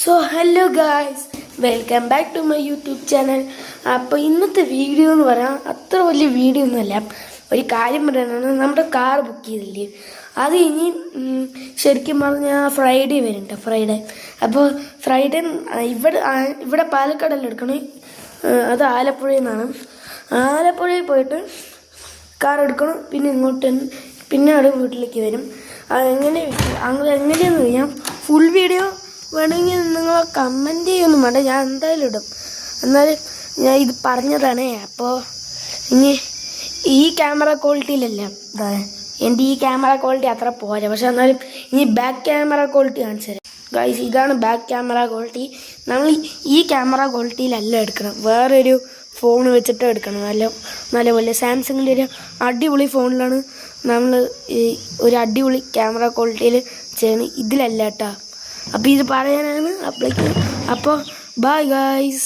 So hello guys, welcome back to my YouTube channel. അപ്പോൾ ഇന്നത്തെ video എന്ന് പറയാൻ അത്ര വലിയ വീഡിയോ ഒന്നുമല്ല. ഒരു കാര്യം പറയാനാണ്, നമ്മുടെ കാർ ബുക്ക് ചെയ്തില്ലേ, അത് ഇനി ശരിക്കും പറഞ്ഞാൽ ഫ്രൈഡേ വരുന്നുണ്ട്. ഫ്രൈഡേ അപ്പോൾ ഫ്രൈഡേ ഇവിടെ പാലക്കാടല്ല എടുക്കണേ, അത് ആലപ്പുഴയിൽ നിന്നാണ്. ആലപ്പുഴയിൽ പോയിട്ട് കാർ എടുക്കണം, പിന്നെ ഇങ്ങോട്ട് പിന്നെ അവിടെ വീട്ടിലേക്ക് വരും. എങ്ങനെയാണെന്ന് ഞാൻ ഫുൾ വീഡിയോ വേണമെങ്കിൽ നിങ്ങൾ കമൻറ്റ് ചെയ്യൊന്നും വേണ്ട, ഞാൻ എന്തായാലും ഇടും. എന്നാലും ഞാൻ ഇത് പറഞ്ഞതാണ്. അപ്പോൾ ഇനി ഈ ക്യാമറ ക്വാളിറ്റിയിലല്ല, എൻ്റെ ഈ ക്യാമറ ക്വാളിറ്റി അത്ര പോരാ, പക്ഷെ എന്നാലും ഇനി ബാക്ക് ക്യാമറ ക്വാളിറ്റി കാണിച്ചു തരാം. ഗൈസ്, ഇതാണ് ബാക്ക് ക്യാമറ ക്വാളിറ്റി. നമ്മൾ ഈ ക്യാമറ ക്വാളിറ്റിയിലല്ല എടുക്കണം, വേറൊരു ഫോൺ വെച്ചിട്ട് എടുക്കണം. നല്ലപോലെ സാംസങ്ങിൻ്റെ ഒരു അടിപൊളി ഫോണിലാണ് നമ്മൾ ഒരു അടിപൊളി ക്യാമറ ക്വാളിറ്റിയിൽ ചെയ്യണം, ഇതിലല്ല കേട്ടോ. അപ്പോൾ ഇത് പറയാനാണ്. അപ്പോൾ ബൈ ഗൈസ്.